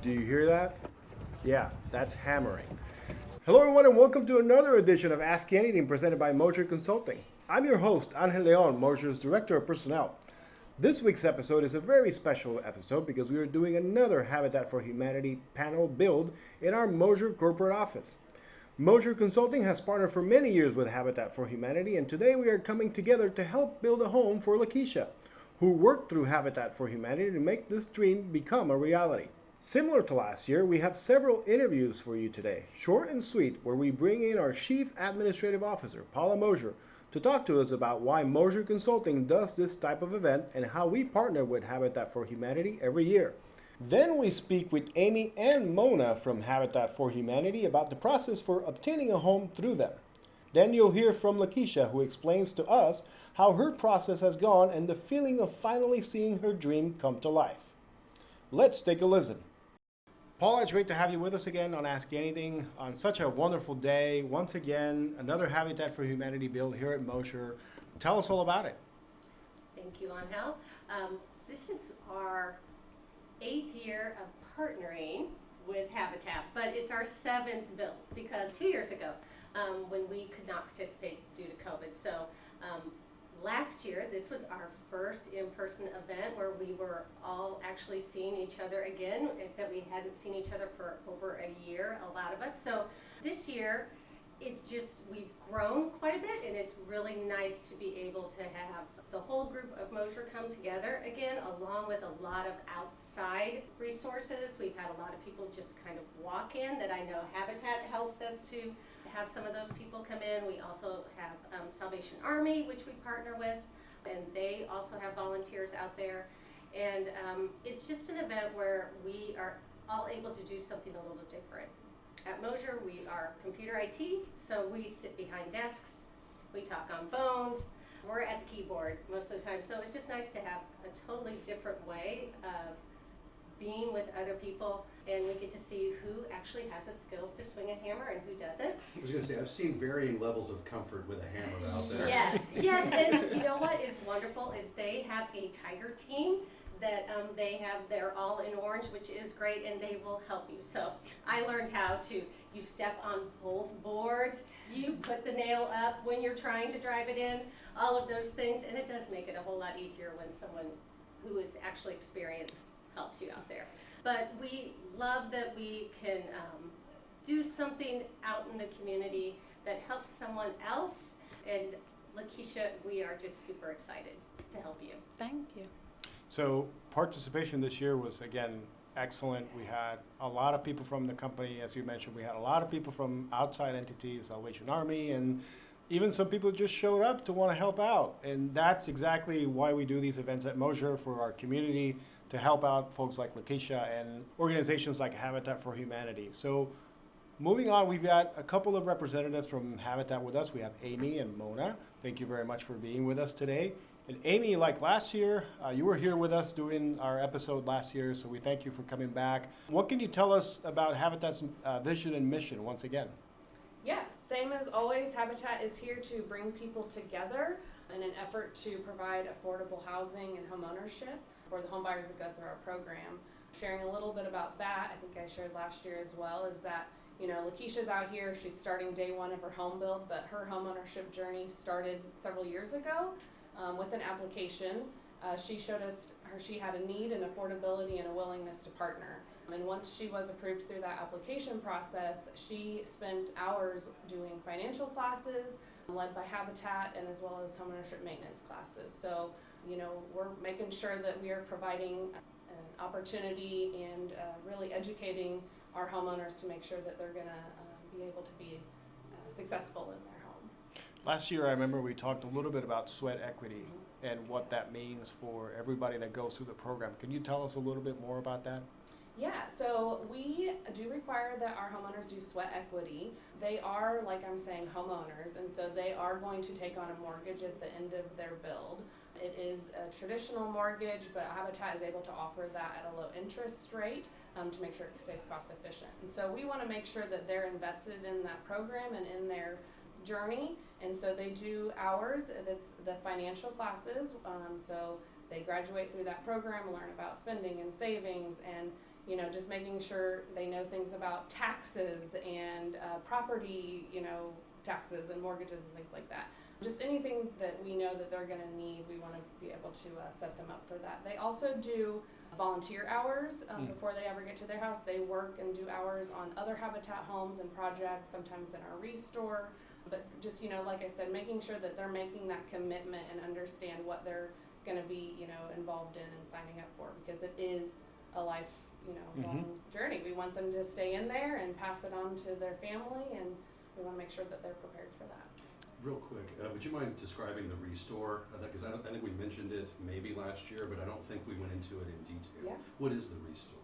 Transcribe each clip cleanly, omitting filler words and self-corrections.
Do you hear that? Yeah, that's hammering. Hello, everyone, and welcome to another edition of Ask Anything presented by Moser Consulting. I'm your host, Angel Leon, Moser's Director of Personnel. This week's episode is a very special episode because we are doing another Habitat for Humanity panel build in our Moser corporate office. Moser Consulting has partnered for many years with Habitat for Humanity, and today we are coming together to help build a home for Lakeisha, who worked through Habitat for Humanity to make this dream become a reality. Similar to last year, we have several interviews for you today, short and sweet, where we bring in our Chief Administrative Officer, Paula Moser, to talk to us about why Moser Consulting does this type of event and how we partner with Habitat for Humanity every year. Then we speak with Amy and Mona from Habitat for Humanity about the process for obtaining a home through them. Then you'll hear from Lakeisha, who explains to us how her process has gone and the feeling of finally seeing her dream come to life. Let's take a listen. Paula, it's great to have you with us again on Ask Anything on such a wonderful day. Once again, another Habitat for Humanity build here at Moser. Tell us all about it. Thank you, Angel. This is our 8th year of partnering with Habitat, but it's our 7th build because 2 years ago, when we could not participate due to COVID. So last year, this was our first in-person event where we were all actually seeing each other again, that we hadn't seen each other for over a year, a lot of us. So this year, it's just, we've grown quite a bit, and it's really nice to be able to have the whole group of Moser come together again, along with a lot of outside resources. We've had a lot of people just kind of walk in that I know Habitat helps us to have some of those people come in. We also have Salvation Army, which we partner with, and they also have volunteers out there. And it's just an event where we are all able to do something a little different. At Moser, we are computer IT, so we sit behind desks, we talk on phones, we're at the keyboard most of the time. So it's just nice to have a totally different way of being with other people, and we get to see who actually has the skills to swing a hammer and who doesn't. I was going to say, I've seen varying levels of comfort with a hammer out there. Yes, yes, and you know what is wonderful is they have a tiger team that they're all in orange, which is great, and they will help you. So I learned how to, you step on both boards, you put the nail up when you're trying to drive it in, all of those things, and it does make it a whole lot easier when someone who is actually experienced helps you out there. But we love that we can do something out in the community that helps someone else, and Lakeisha, we are just super excited to help you. Thank you. So participation this year was, again, excellent. We had a lot of people from the company, as you mentioned. We had a lot of people from outside entities, Salvation Army, and even some people just showed up to want to help out. And that's exactly why we do these events at Moser, for our community, to help out folks like Lakeisha and organizations like Habitat for Humanity. So moving on, we've got a couple of representatives from Habitat with us. We have Amy and Mona. Thank you very much for being with us today. And Amy, like last year, you were here with us doing our episode last year, so we thank you for coming back. What can you tell us about Habitat's vision and mission once again? Yeah, same as always, Habitat is here to bring people together in an effort to provide affordable housing and homeownership for the homebuyers that go through our program. Sharing a little bit about that, I think I shared last year as well, is that, you know, Lakeisha's out here, she's starting day one of her home build, but her homeownership journey started several years ago. With an application, she showed us she had a need and affordability and a willingness to partner. And once she was approved through that application process, she spent hours doing financial classes led by Habitat, and as well as homeownership maintenance classes. So, you know, we're making sure that we are providing an opportunity and really educating our homeowners to make sure that they're going to be able to be successful in their home. Last year, I remember we talked a little bit about sweat equity and what that means for everybody that goes through the program. Can you tell us a little bit more about that? Yeah, so we do require that our homeowners do sweat equity. They are, like I'm saying, homeowners, and so they are going to take on a mortgage at the end of their build. It is a traditional mortgage, but Habitat is able to offer that at a low interest rate to make sure it stays cost efficient. And so we want to make sure that they're invested in that program and in their journey, and so they do hours. That's the financial classes. So they graduate through that program, learn about spending and savings, and just making sure they know things about taxes and property, taxes and mortgages and things like that. Just anything that we know that they're going to need, we want to be able to set them up for that. They also do volunteer hours before they ever get to their house. They work and do hours on other Habitat homes and projects, sometimes in our restore. But just, like I said, making sure that they're making that commitment and understand what they're going to be, involved in and signing up for, because it is a life, long journey. We want them to stay in there and pass it on to their family, and we want to make sure that they're prepared for that. Real quick, would you mind describing the restore? Because I think we mentioned it maybe last year, but I don't think we went into it in detail. Yeah. What is the restore?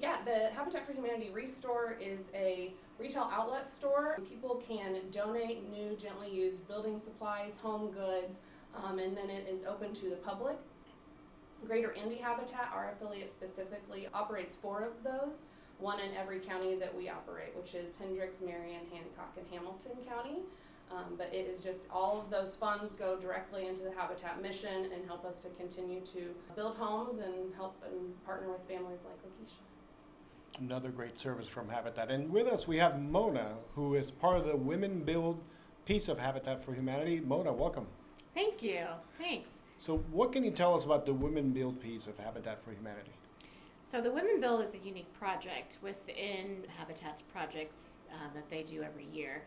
Yeah, the Habitat for Humanity Restore is a retail outlet store. People can donate new, gently used building supplies, home goods, and then it is open to the public. Greater Indy Habitat, our affiliate specifically, operates 4 of those, one in every county that we operate, which is Hendricks, Marion, Hancock, and Hamilton County. But it is just all of those funds go directly into the Habitat mission and help us to continue to build homes and help and partner with families like Lakeisha. Another great service from Habitat. And with us, we have Mona, who is part of the Women Build piece of Habitat for Humanity. Mona, welcome. Thank you. Thanks. So what can you tell us about the Women Build piece of Habitat for Humanity? So the Women Build is a unique project within Habitat's projects that they do every year.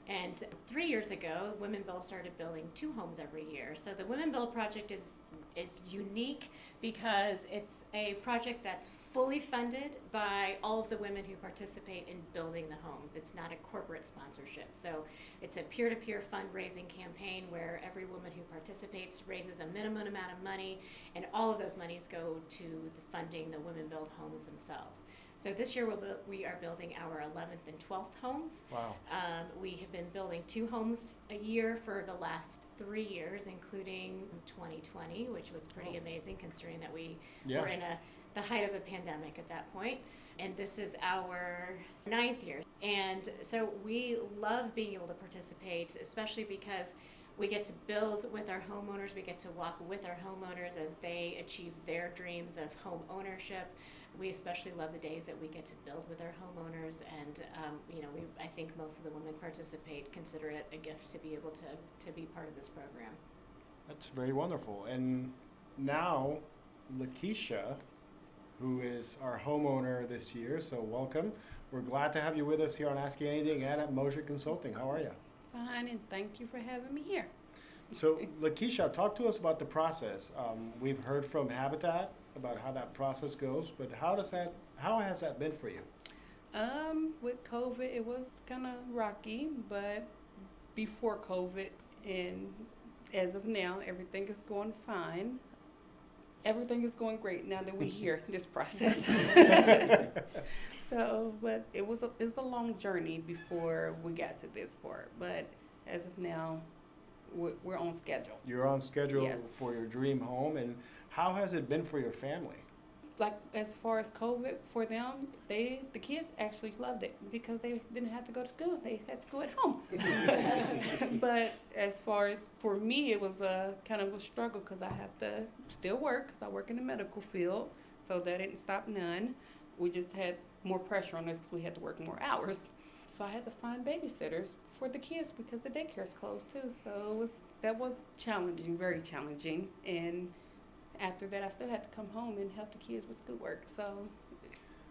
And 3 years ago, Women Build started building 2 homes every year. So the Women Build project is unique because it's a project that's fully funded by all of the women who participate in building the homes. It's not a corporate sponsorship. So it's a peer-to-peer fundraising campaign where every woman who participates raises a minimum amount of money, and all of those monies go to the funding the Women Build homes themselves. So this year we are building our 11th and 12th homes. Wow. We have been building 2 homes a year for the last 3 years, including 2020, which was pretty amazing considering that we were in the height of the pandemic at that point. And this is our 9th year. And so we love being able to participate, especially because we get to build with our homeowners. We get to walk with our homeowners as they achieve their dreams of home ownership. We especially love the days that we get to build with our homeowners, and I think most of the women participate consider it a gift to be able to be part of this program. That's very wonderful. And now, Lakeisha, who is our homeowner this year, so welcome. We're glad to have you with us here on Ask Anything and at Moser Consulting. How are you? Fine, and thank you for having me here. So, Lakeisha, talk to us about the process. We've heard from Habitat about how that process goes, but how has that been for you? With COVID, it was kind of rocky, but before COVID and as of now, everything is going fine. Everything is going great now that we're here in this process. So, but it was a long journey before we got to this part, but as of now, we're on schedule. You're on schedule Yes. for your dream home, and how has it been for your family? Like as far as COVID for them, the kids actually loved it because they didn't have to go to school. They had school at home. But as far as for me, it was a kind of a struggle because I have to still work because I work in the medical field, so that didn't stop none. We just had more pressure on us because we had to work more hours. So I had to find babysitters for the kids because the daycare's closed too. So that was challenging, very challenging. And after that, I still had to come home and help the kids with schoolwork. So,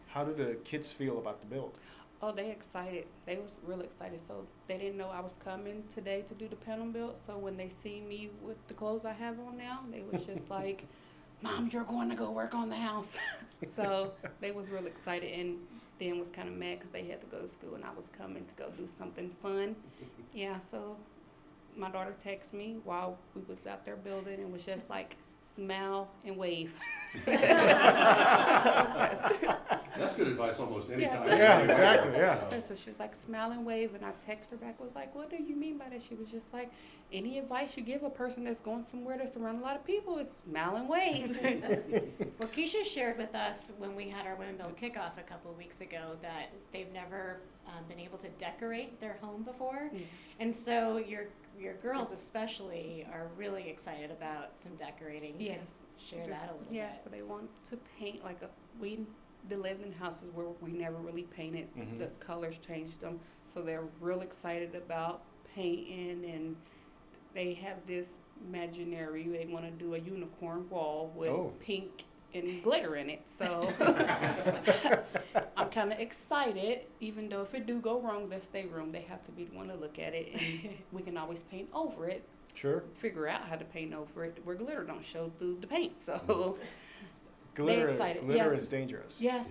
How do the kids feel about the build? oh, they excited. They was real excited. So they didn't know I was coming today to do the panel build. So when they see me with the clothes I have on now, they was just like, "Mom, you're going to go work on the house." So they was real excited, and then was kind of mad because they had to go to school and I was coming to go do something fun. Yeah. So my daughter texted me while we was out there building and was just like, smile and wave. That's good advice almost any Yes. time. Yeah, exactly, yeah. And so she was like, smile and wave, and I texted her back, was like, what do you mean by that? She was just like, any advice you give a person that's going somewhere that's around a lot of people is smile and wave. Well, Keisha shared with us when we had our Women Build kickoff a couple of weeks ago that they've never been able to decorate their home before. Yes. And so your girls especially are really excited about some decorating. You Yes. can share that a little Yeah, bit. so they want to paint like we the living houses where we never really painted. Mhm. The colors changed them. So they're real excited about painting, and they have this imaginary, they want to do a unicorn wall with Oh. pink and glitter in it. So I'm kind of excited, even though if it do go wrong, they'll stay room. They have to be the one to look at it, and we can always paint over it, Sure. figure out how to paint over it where glitter don't show through the paint. So Glitter, excited. glitter Yes. is dangerous. yes,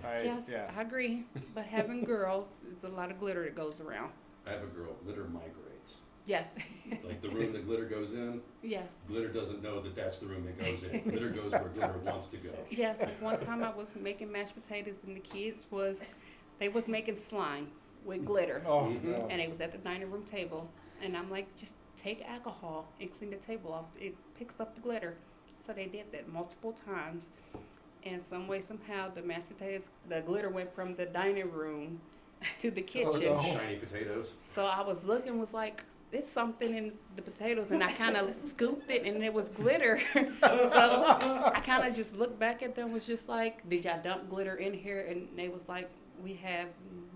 Yeah. I agree. But having girls, there's a lot of glitter that goes around. I have a girl, glitter migrates. Yes, Like the room that glitter goes in, yes. glitter doesn't know that that's the room it goes in. Glitter goes where glitter wants to go. Yes, one time I was making mashed potatoes and the kids they was making slime with glitter. Oh, Mhm. no. And it was at the dining room table. And I'm like, just take alcohol and clean the table off. It picks up the glitter. So they did that multiple times. And some way, somehow, the mashed potatoes, the glitter went from the dining room to the kitchen. no. Shiny potatoes. So I was looking, was like, there's something in the potatoes. And I kind of scooped it, and it was glitter. So I kind of just looked back at them, was just like, did y'all dump glitter in here? And they was like, we have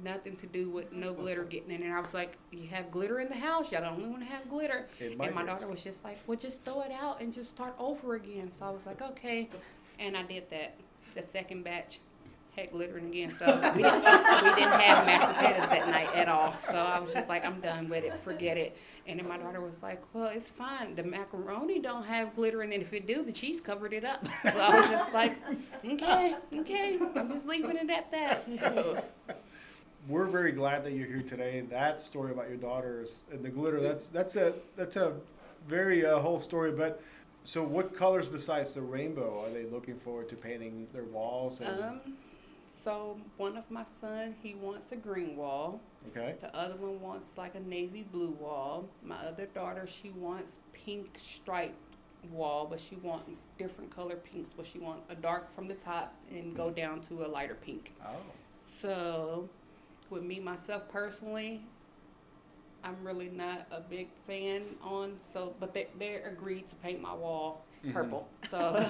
nothing to do with no glitter getting in. And I was like, you have glitter in the house? Y'all don't only want to have glitter. It And my migrates. daughter was just like, well, just throw it out and just start over again. So I was like, okay. And I did that. The second batch had glittering again. So we didn't have mashed potatoes that night at all. So I was just like, I'm done with it. Forget it. And then my daughter was like, well, it's fine. The macaroni don't have glitter in it. If it do, the cheese covered it up. So I was just like, okay. I'm just leaving it at that. So, We're very glad that you're here today. That story about your daughters and the glitter, that's a very whole story. But so what colors besides the rainbow are they looking forward to painting their walls? And, so one of my sons, he wants a green wall. okay. The other one wants like a navy blue wall. My other daughter, she wants pink striped wall, but she wants different color pinks, but she wants a dark from the top and go down to a lighter pink. Oh. So with me, myself personally, I'm really not a big fan but they agreed to paint my wall purple. So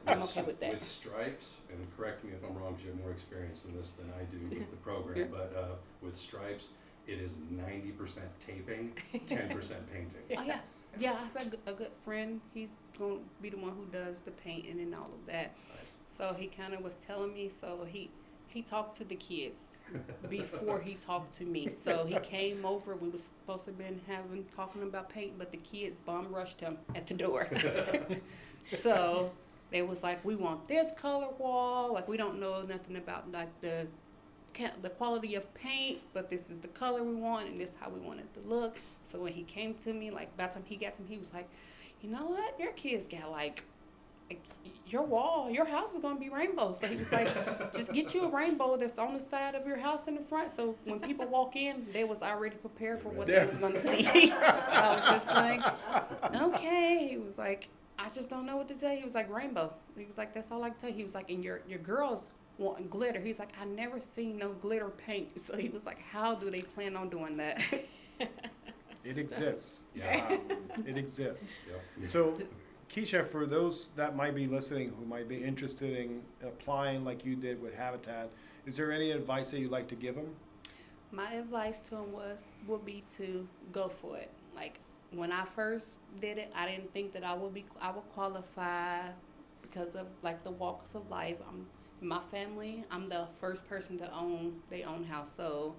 I'm okay with that. With stripes, and correct me if I'm wrong, because you have more experience in this than I do with the program, but with stripes, it is 90% taping, 10% painting. Oh, yes. Yeah, I have a good friend. He's going to be the one who does the painting and all of that. So he kind of was telling me, so he talked to the kids before he talked to me. So he came over. We was supposed to have been talking about paint, but the kids bum rushed him at the door. So they was like, we want this color wall. Like, we don't know nothing about like the quality of paint, but this is the color we want, and this is how we want it to look. So when he came to me, like by the time he got to me, he was like, you know what? Your kids got like your wall, your house is gonna be rainbow. So he was like, just get you a rainbow that's on the side of your house in the front. So when people walk in, they was already prepared for what they was gonna see. So I was just like, okay. He was like, I just don't know what to tell you. He was like, rainbow. He was like, that's all I can tell you. He was like, and your girls want glitter. He's like, I never seen no glitter paint. So he was like, how do they plan on doing that? It exists. Yeah. It exists. Yep. So, Keisha, for those that might be listening who might be interested in applying like you did with Habitat, is there any advice that you'd like to give them? My advice to him would be to go for it. Like when I first did it, I didn't think that I would qualify because of like the walks of life. In my family, I'm the first person to own their own house, so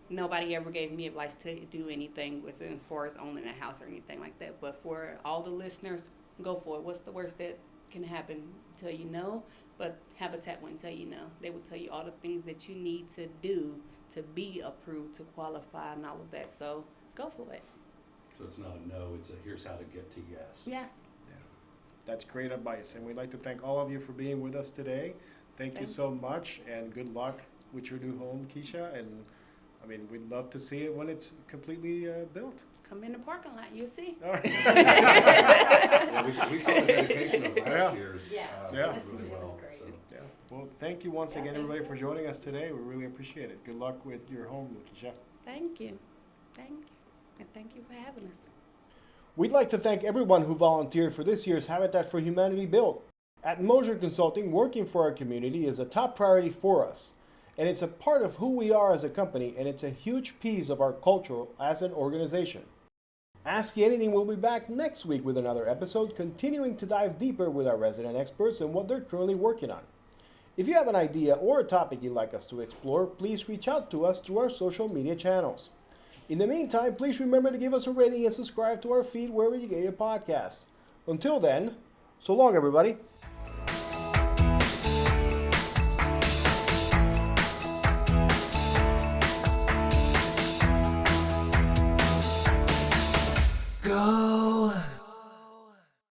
nobody ever gave me advice to do anything with as far as owning a house or anything like that. But for all the listeners, go for it. What's the worst that can happen? Tell you no, but Habitat wouldn't tell you no. They would tell you all the things that you need to do to be approved, to qualify, and all of that. So go for it. So it's not a no, it's a here's how to get to yes. Yes. That's great advice, and we'd like to thank all of you for being with us today. Thank you so much, and good luck with your new home, Keisha. And I mean, we'd love to see it when it's completely built. Come in the parking lot, you'll see. All right. Yeah, we saw the dedication of Yeah. last year's Yeah. Yeah. really This well. was great. So. Yeah. Well, thank you once Yeah, again, thank everybody, you. for joining us today. We really appreciate it. Good luck with your home, Keisha. Thank you. Thank you. And thank you for having us. We'd like to thank everyone who volunteered for this year's Habitat for Humanity build. At Moser Consulting, working for our community is a top priority for us, and it's a part of who we are as a company, and it's a huge piece of our culture as an organization. Ask You Anything will be back next week with another episode, continuing to dive deeper with our resident experts and what they're currently working on. If you have an idea or a topic you'd like us to explore, please reach out to us through our social media channels. In the meantime, please remember to give us a rating and subscribe to our feed wherever you get your podcasts. Until then, so long, everybody. Go.